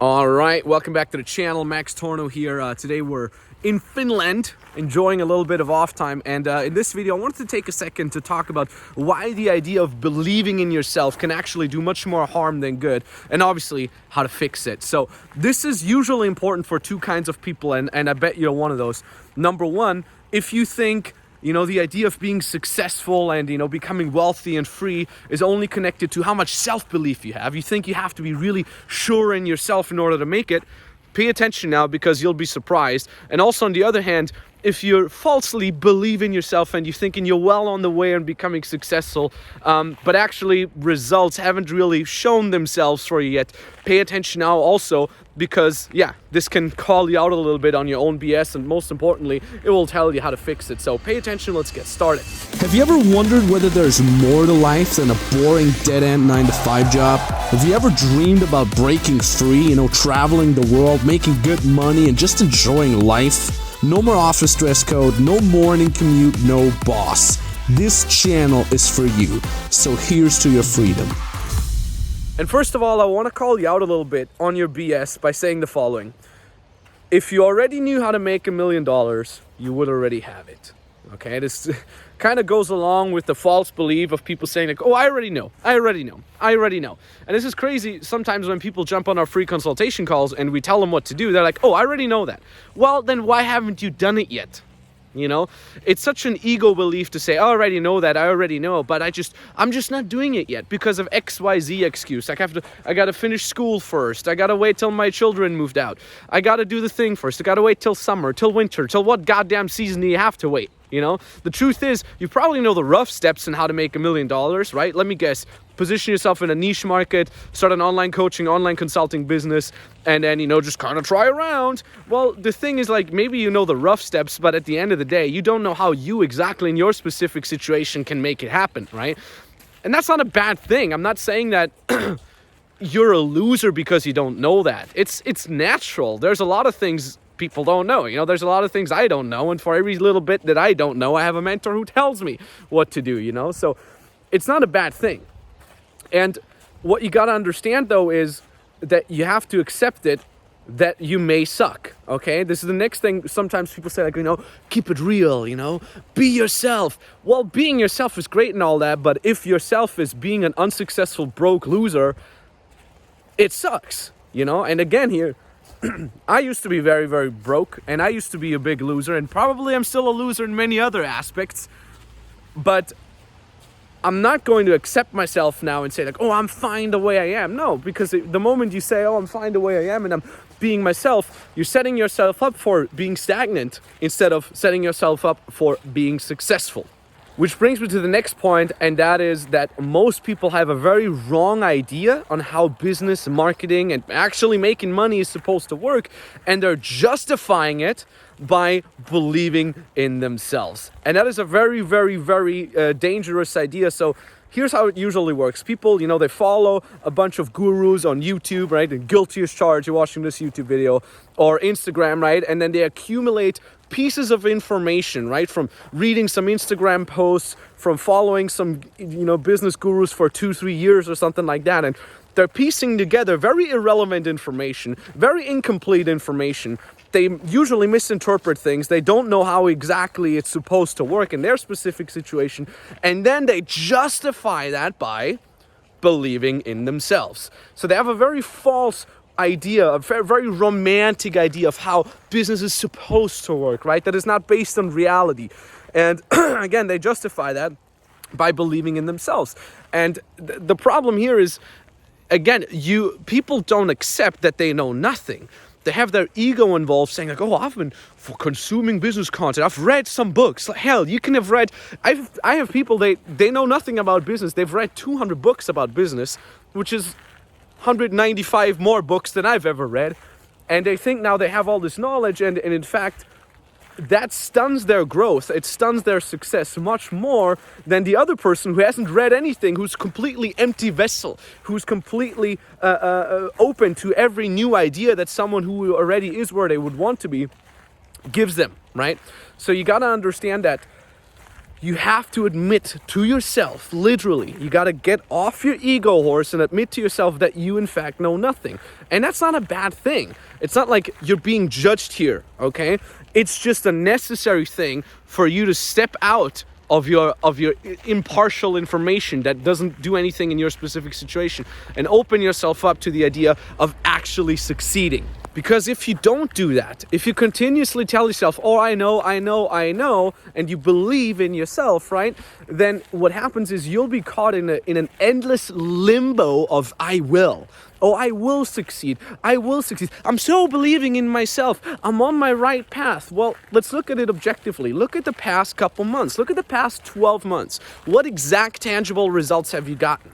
All right, welcome back to the channel. Max Tornow here. Today we're in Finland, enjoying a little bit of off time. And in this video, I wanted to take a second to talk about why the idea of believing in yourself can actually do much more harm than good, and obviously how to fix it. So this is usually important for two kinds of people, and I bet you're one of those. Number one, if you think the idea of being successful and, becoming wealthy and free is only connected to how much self-belief you have. You think you have to be really sure in yourself in order to make it. Pay attention now, because you'll be surprised. And also, on the other hand, if you falsely believe in yourself and you're thinking you're well on the way and becoming successful, but actually results haven't really shown themselves for you yet, pay attention now also, because this can call you out a little bit on your own BS, and most importantly, it will tell you how to fix it. So pay attention, let's get started. Have you ever wondered whether there's more to life than a boring dead-end 9-to-5 job? Have you ever dreamed about breaking free, traveling the world, making good money, and just enjoying life? No more office dress code, no morning commute, no boss. This channel is for you, so here's to your freedom. And first of all, I want to call you out a little bit on your BS by saying the following. If you already knew how to make $1 million, you would already have it. Okay, this kind of goes along with the false belief of people saying like, oh, I already know. And this is crazy sometimes when people jump on our free consultation calls and we tell them what to do. They're like, oh, I already know that. Well, then why haven't you done it yet? It's such an ego belief to say, I already know that, I already know, but I'm just not doing it yet because of XYZ excuse. I gotta finish school first. I gotta wait till my children moved out. I gotta do the thing first. I gotta wait till summer, till winter, till what goddamn season do you have to wait? The truth is, you probably know the rough steps on how to make $1 million, right? Let me guess. Position yourself in a niche market, start an online coaching, online consulting business, and then, just kind of try around. Well, the thing is, maybe you know the rough steps, but at the end of the day, you don't know how you exactly in your specific situation can make it happen, right? And that's not a bad thing. I'm not saying that you're a loser because you don't know that. It's natural. There's a lot of things people don't know. There's a lot of things I don't know, and for every little bit that I don't know, I have a mentor who tells me what to do, So it's not a bad thing. And what you got to understand, though, is that you have to accept it, that you may suck, okay? This is the next thing. Sometimes people say, keep it real, be yourself. Well, being yourself is great and all that, but if yourself is being an unsuccessful, broke loser, it sucks, And again here, I used to be very, very broke, and I used to be a big loser, and probably I'm still a loser in many other aspects, but I'm not going to accept myself now and say I'm fine the way I am. No, because the moment you say, I'm fine the way I am and I'm being myself, you're setting yourself up for being stagnant instead of setting yourself up for being successful. Which brings me to the next point, and that is that most people have a very wrong idea on how business, marketing, and actually making money is supposed to work, and they're justifying it by believing in themselves. And that is a very, very, very dangerous idea. So here's how it usually works. People, they follow a bunch of gurus on YouTube, right? And guilty as charged, you're watching this YouTube video, or Instagram, right? And then they accumulate pieces of information, right? From reading some Instagram posts, from following some, business gurus for 2-3 years or something like that. And they're piecing together very irrelevant information, very incomplete information. They usually misinterpret things. They don't know how exactly it's supposed to work in their specific situation. And then they justify that by believing in themselves. So they have a very false idea, a very romantic idea of how business is supposed to work, right? That is not based on reality. And again, they justify that by believing in themselves. And the problem here is, again, people don't accept that they know nothing. They have their ego involved, saying I've been consuming business content. I've read some books. Hell, you can have read. I have people, they know nothing about business. They've read 200 books about business, which is 195 more books than I've ever read. And they think now they have all this knowledge, and in fact, that stuns their growth. It stuns their success much more than the other person who hasn't read anything, who's completely empty vessel, who's completely open to every new idea that someone who already is where they would want to be gives them, right? So you got to understand that you have to admit to yourself, literally, you got to get off your ego horse and admit to yourself that you in fact know nothing. And that's not a bad thing. It's not like you're being judged here, okay? It's just a necessary thing for you to step out of your impartial information that doesn't do anything in your specific situation and open yourself up to the idea of actually succeeding. Because if you don't do that, if you continuously tell yourself, oh, I know, and you believe in yourself, right? Then what happens is you'll be caught in an endless limbo of I will. Oh, I will succeed. I will succeed. I'm so believing in myself. I'm on my right path. Well, let's look at it objectively. Look at the past couple months. Look at the past 12 months. What exact tangible results have you gotten?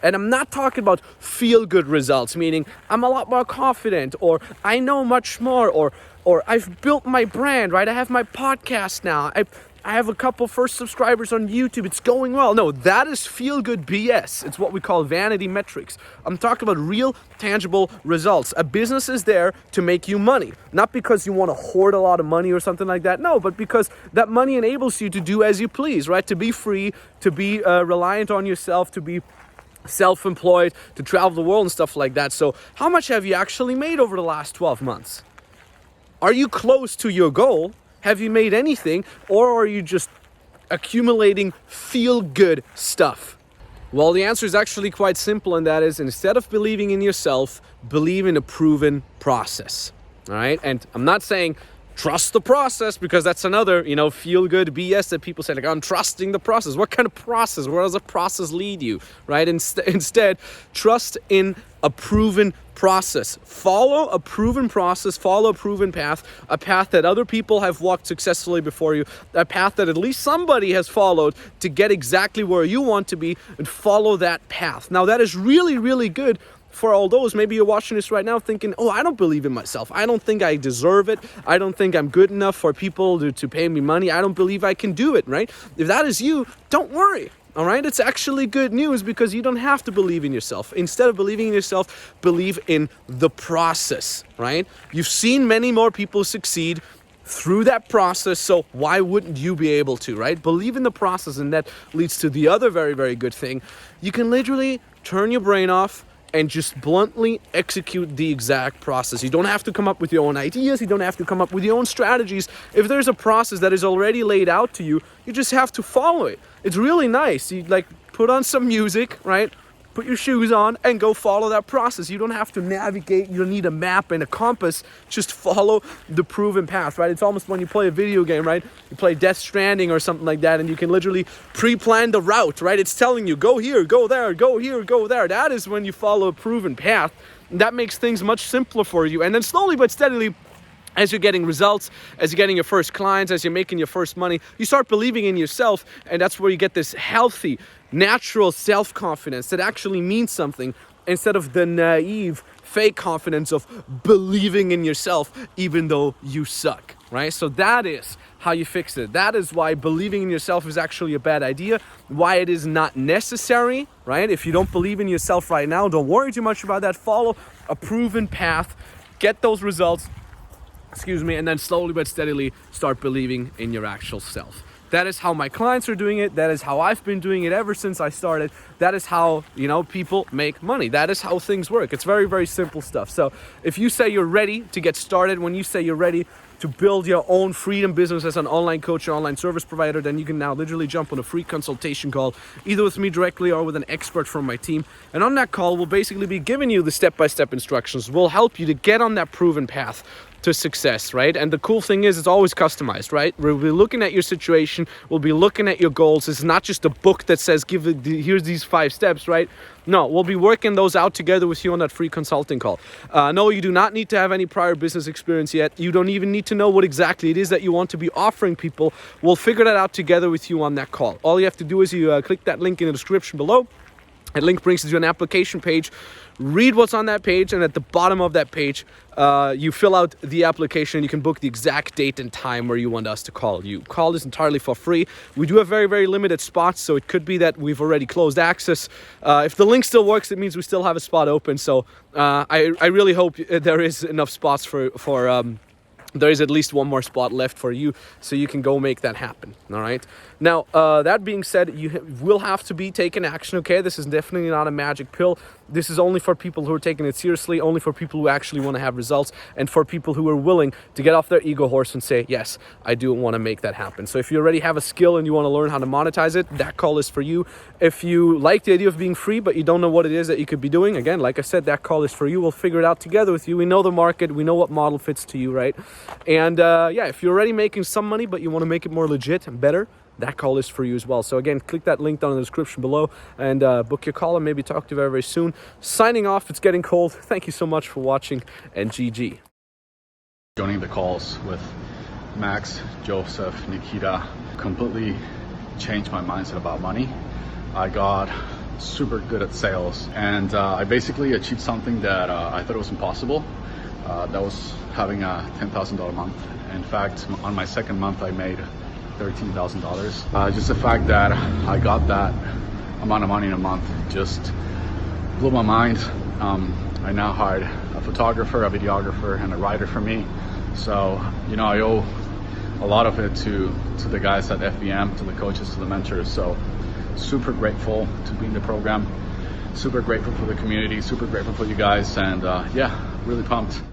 And I'm not talking about feel-good results, meaning I'm a lot more confident, or I know much more, or I've built my brand, right? I have my podcast now. I have a couple first subscribers on YouTube. It's going well. No, that is feel-good BS. It's what we call vanity metrics. I'm talking about real, tangible results. A business is there to make you money. Not because you want to hoard a lot of money or something like that. No, but because that money enables you to do as you please, right? To be free, to be reliant on yourself, to be self-employed, to travel the world and stuff like that. So how much have you actually made over the last 12 months? Are you close to your goal? Have you made anything? Or are you just accumulating feel-good stuff? Well, the answer is actually quite simple, and that is, instead of believing in yourself, believe in a proven process. All right? And I'm not saying trust the process, because that's another, feel-good BS that people say, like, I'm trusting the process. What kind of process? Where does a process lead you, right? Instead, trust in a proven process. Follow a proven process, follow a proven path, a path that other people have walked successfully before you, a path that at least somebody has followed to get exactly where you want to be, and follow that path. Now, that is really, really good for all those. Maybe you're watching this right now thinking, oh, I don't believe in myself. I don't think I deserve it. I don't think I'm good enough for people to pay me money. I don't believe I can do it, right? If that is you, don't worry. All right, it's actually good news, because you don't have to believe in yourself. Instead of believing in yourself, believe in the process, right? You've seen many more people succeed through that process, so why wouldn't you be able to, right? Believe in the process, and that leads to the other very, very good thing. You can literally turn your brain off and just bluntly execute the exact process. You don't have to come up with your own ideas. You don't have to come up with your own strategies. If there's a process that is already laid out to you, you just have to follow it. It's really nice. You put on some music, right? Put your shoes on and go follow that process. You don't have to navigate. You don't need a map and a compass. Just follow the proven path, right? It's almost when you play a video game, right? You play Death Stranding or something like that, and you can literally pre-plan the route, right? It's telling you, go here, go there, go here, go there. That is when you follow a proven path. That makes things much simpler for you. And then slowly but steadily, as you're getting results, as you're getting your first clients, as you're making your first money, you start believing in yourself, and that's where you get this healthy, natural self-confidence that actually means something, instead of the naive, fake confidence of believing in yourself even though you suck, right? So that is how you fix it. That is why believing in yourself is actually a bad idea, why it is not necessary, right? If you don't believe in yourself right now, don't worry too much about that. Follow a proven path, get those results, and then slowly but steadily start believing in your actual self. That is how my clients are doing it. That is how I've been doing it ever since I started. That is how, people make money. That is how things work. It's very, very simple stuff. So if you say you're ready to get started, when you say you're ready to build your own freedom business as an online coach or online service provider, then you can now literally jump on a free consultation call, either with me directly or with an expert from my team. And on that call, we'll basically be giving you the step-by-step instructions. We'll help you to get on that proven path to success, right? And the cool thing is, it's always customized, right? We'll be looking at your situation. We'll be looking at your goals. It's not just a book that says, here's these 5 steps, right? No, we'll be working those out together with you on that free consulting call. No, you do not need to have any prior business experience yet. You don't even need to know what exactly it is that you want to be offering people. We'll figure that out together with you on that call. All you have to do is you click that link in the description below. That link brings you to an application page. Read what's on that page, and at the bottom of that page, you fill out the application. You can book the exact date and time where you want us to call you. Call is entirely for free. We do have very, very limited spots, so it could be that we've already closed access. If the link still works, it means we still have a spot open. So I really hope there is enough spots for there is at least one more spot left for you, so you can go make that happen. All right. Now, that being said, you will have to be taking action. Okay, this is definitely not a magic pill. This is only for people who are taking it seriously, only for people who actually want to have results, and for people who are willing to get off their ego horse and say, yes, I do want to make that happen. So if you already have a skill and you want to learn how to monetize it, that call is for you. If you like the idea of being free, but you don't know what it is that you could be doing, again, like I said, that call is for you. We'll figure it out together with you. We know the market. We know what model fits to you, right? And yeah, if you're already making some money, but you want to make it more legit and better, that call is for you as well. So again, click that link down in the description below and book your call, and maybe talk to you very, very soon. Signing off, it's getting cold. Thank you so much for watching, and GG. Joining the calls with Max, Joseph, Nikita completely changed my mindset about money. I got super good at sales, and I basically achieved something that I thought was impossible. That was having a $10,000 month. In fact, on my second month, I made $13,000. Just the fact that I got that amount of money in a month just blew my mind. I now hired a photographer, a videographer, and a writer for me. So, you know, I owe a lot of it to the guys at FBM, to the coaches, to the mentors. So super grateful to be in the program, super grateful for the community, super grateful for you guys, and yeah, really pumped.